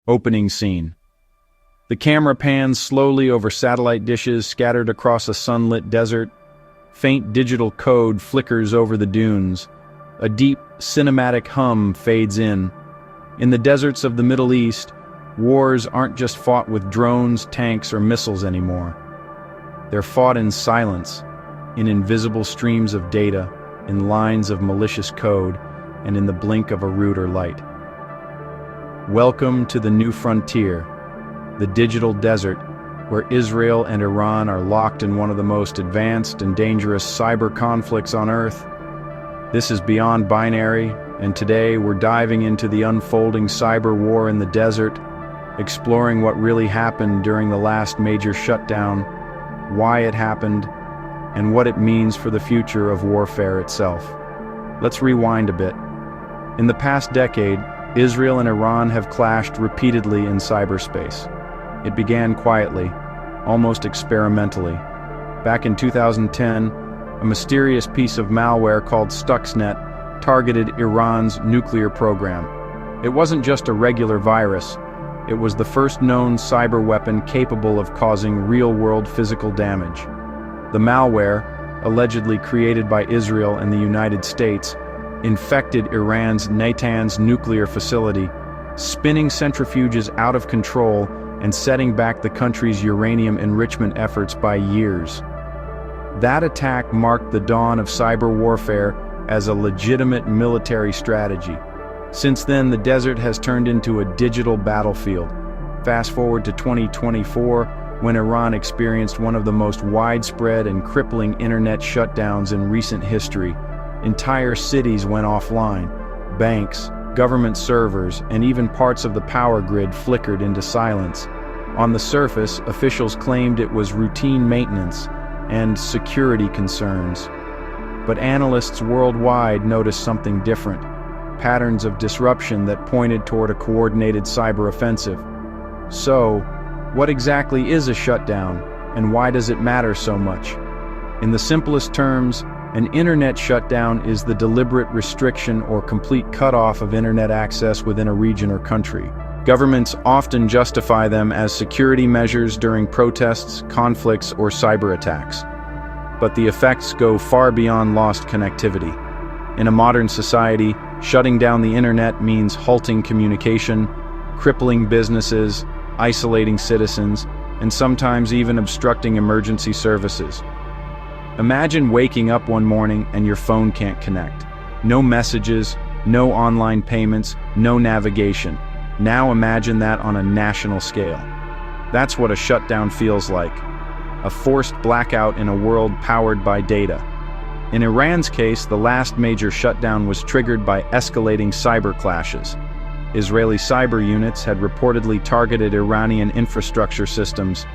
Opening scene. The camera pans slowly over satellite dishes scattered across a sunlit desert. Faint digital code flickers over the dunes. A deep, cinematic hum fades in. In the deserts of the Middle East, wars aren't just fought with drones, tanks, or missiles anymore. They're fought in silence, in invisible streams of data, in lines of malicious code, and in the blink of a router light. Welcome to the new frontier, the digital desert, where Israel and Iran are locked in one of the most advanced and dangerous cyber conflicts on Earth. This is Beyond Binary, and today we're diving into the unfolding cyber war in the desert, exploring what really happened during the last major shutdown, why it happened, and what it means for the future of warfare itself. Let's rewind a bit. In the past decade, Israel and Iran have clashed repeatedly in cyberspace. It began quietly, almost experimentally. Back in 2010, a mysterious piece of malware called Stuxnet targeted Iran's nuclear program. It wasn't just a regular virus. It was the first known cyber weapon capable of causing real-world physical damage. The malware, allegedly created by Israel and the United States, infected Iran's Natanz nuclear facility, spinning centrifuges out of control and setting back the country's uranium enrichment efforts by years. That attack marked the dawn of cyber warfare as a legitimate military strategy. Since then, the desert has turned into a digital battlefield. Fast forward to 2024, when Iran experienced one of the most widespread and crippling internet shutdowns in recent history. Entire cities went offline. Banks, government servers, and even parts of the power grid flickered into silence. On the surface, officials claimed it was routine maintenance and security concerns. But analysts worldwide noticed something different, patterns of disruption that pointed toward a coordinated cyber offensive. So, what exactly is a shutdown, and why does it matter so much? In the simplest terms, an internet shutdown is the deliberate restriction or complete cutoff of internet access within a region or country. Governments often justify them as security measures during protests, conflicts, or cyber attacks. But the effects go far beyond lost connectivity. In a modern society, shutting down the internet means halting communication, crippling businesses, isolating citizens, and sometimes even obstructing emergency services. Imagine waking up one morning and your phone can't connect. No messages, no online payments, no navigation. Now imagine that on a national scale. That's what a shutdown feels like. A forced blackout in a world powered by data. In Iran's case, the last major shutdown was triggered by escalating cyber clashes. Israeli cyber units had reportedly targeted Iranian infrastructure systems,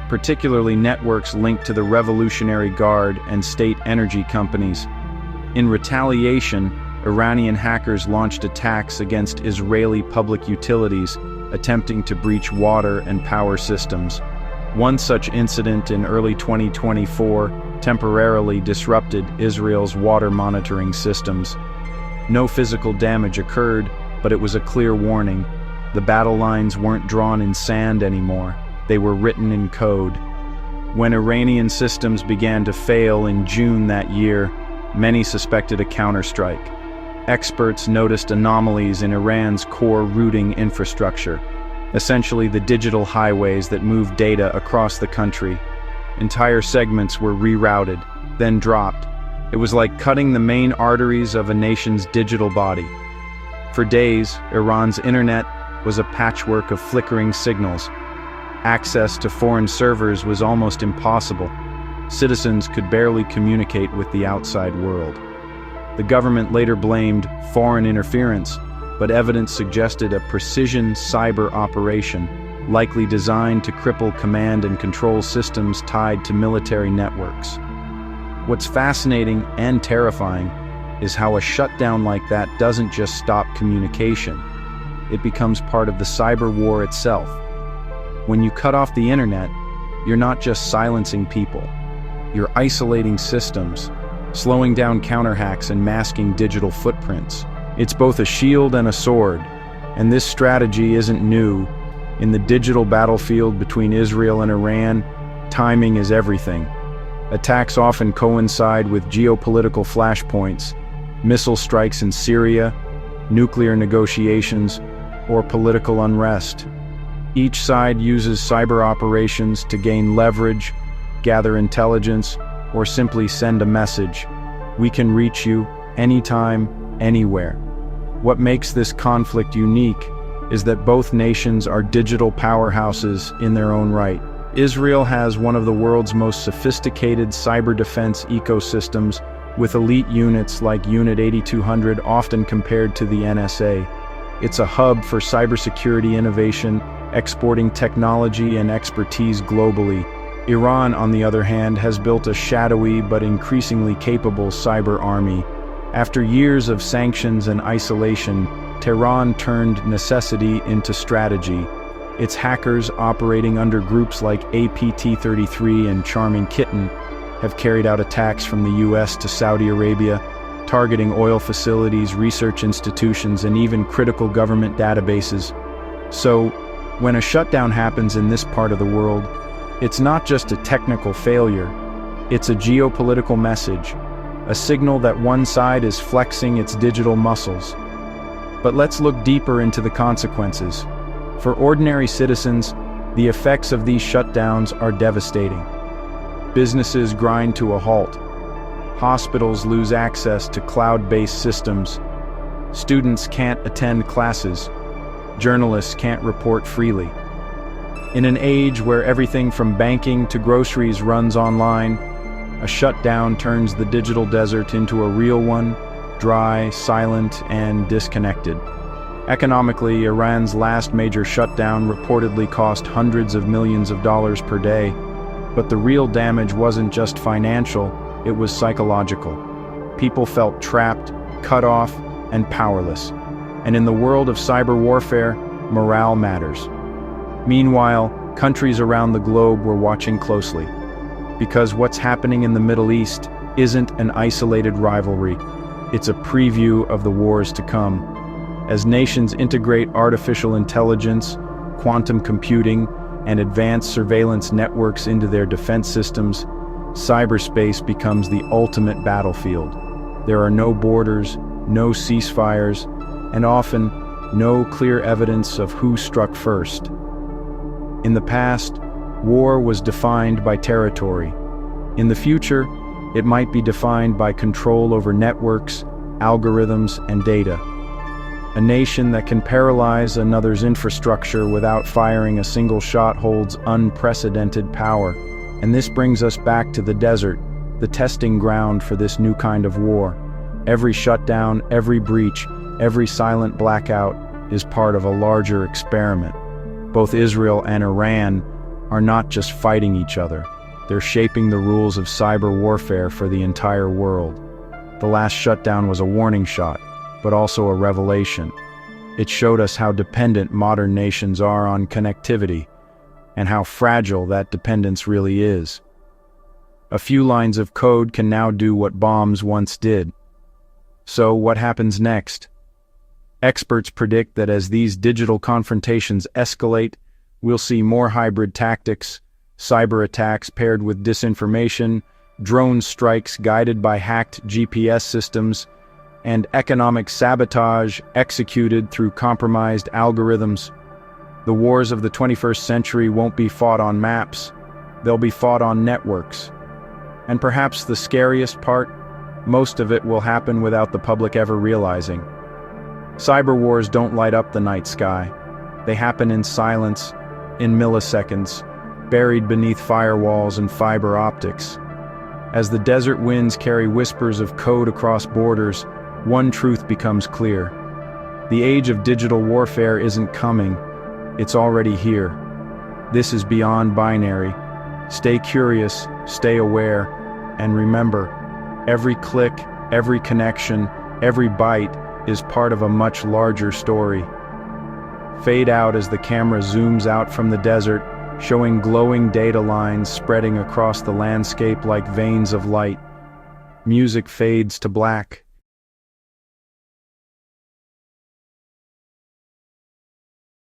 particularly networks linked to the Revolutionary Guard and state energy companies. In retaliation, Iranian hackers launched attacks against Israeli public utilities, attempting to breach water and power systems. One such incident in early 2024 temporarily disrupted Israel's water monitoring systems. No physical damage occurred, but it was a clear warning. The battle lines weren't drawn in sand anymore. They were written in code. When Iranian systems began to fail in June that year, many suspected a counterstrike. Experts noticed anomalies in Iran's core routing infrastructure, essentially the digital highways that move data across the country. Entire segments were rerouted, then dropped. It was like cutting the main arteries of a nation's digital body. For days, Iran's internet was a patchwork of flickering signals. Access to foreign servers was almost impossible. Citizens could barely communicate with the outside world. The government later blamed foreign interference, but evidence suggested a precision cyber operation, likely designed to cripple command and control systems tied to military networks. What's fascinating and terrifying is how a shutdown like that doesn't just stop communication. It becomes part of the cyber war itself. When you cut off the internet, you're not just silencing people. You're isolating systems, slowing down counterhacks and masking digital footprints. It's both a shield and a sword, and this strategy isn't new. In the digital battlefield between Israel and Iran, timing is everything. Attacks often coincide with geopolitical flashpoints, missile strikes in Syria, nuclear negotiations, or political unrest. Each side uses cyber operations to gain leverage, gather intelligence, or simply send a message. We can reach you anytime, anywhere. What makes this conflict unique is that both nations are digital powerhouses in their own right. Israel has one of the world's most sophisticated cyber defense ecosystems, with elite units like Unit 8200 often compared to the NSA. It's a hub for cybersecurity innovation, exporting technology and expertise globally. Iran, on the other hand, has built a shadowy but increasingly capable cyber army. After years of sanctions and isolation, Tehran turned necessity into strategy. Its hackers, operating under groups like APT-33 and Charming Kitten, have carried out attacks from the US to Saudi Arabia, targeting oil facilities, research institutions, and even critical government databases. So, when a shutdown happens in this part of the world, it's not just a technical failure, it's a geopolitical message, a signal that one side is flexing its digital muscles. But let's look deeper into the consequences. For ordinary citizens, the effects of these shutdowns are devastating. Businesses grind to a halt. Hospitals lose access to cloud-based systems. Students can't attend classes. Journalists can't report freely. In an age where everything from banking to groceries runs online, a shutdown turns the digital desert into a real one, dry, silent, and disconnected. Economically, Iran's last major shutdown reportedly cost hundreds of millions of dollars per day. But the real damage wasn't just financial, it was psychological. People felt trapped, cut off, and powerless. And in the world of cyber warfare, morale matters. Meanwhile, countries around the globe were watching closely. Because what's happening in the Middle East isn't an isolated rivalry. It's a preview of the wars to come. As nations integrate artificial intelligence, quantum computing, and advanced surveillance networks into their defense systems, cyberspace becomes the ultimate battlefield. There are no borders, no ceasefires, and often no clear evidence of who struck first. In the past, war was defined by territory. In the future, it might be defined by control over networks, algorithms, and data. A nation that can paralyze another's infrastructure without firing a single shot holds unprecedented power. And this brings us back to the desert, the testing ground for this new kind of war. Every shutdown, every breach, every silent blackout is part of a larger experiment. Both Israel and Iran are not just fighting each other. They're shaping the rules of cyber warfare for the entire world. The last shutdown was a warning shot, but also a revelation. It showed us how dependent modern nations are on connectivity, and how fragile that dependence really is. A few lines of code can now do what bombs once did. So what happens next? Experts predict that as these digital confrontations escalate, we'll see more hybrid tactics, cyber attacks paired with disinformation, drone strikes guided by hacked GPS systems, and economic sabotage executed through compromised algorithms. The wars of the 21st century won't be fought on maps, they'll be fought on networks. And perhaps the scariest part, most of it will happen without the public ever realizing. Cyber wars don't light up the night sky. They happen in silence, in milliseconds, buried beneath firewalls and fiber optics. As the desert winds carry whispers of code across borders, one truth becomes clear. The age of digital warfare isn't coming, it's already here. This is beyond binary. Stay curious, stay aware, and remember, every click, every connection, every byte is part of a much larger story. Fade out as the camera zooms out from the desert, showing glowing data lines spreading across the landscape like veins of light. Music fades to black.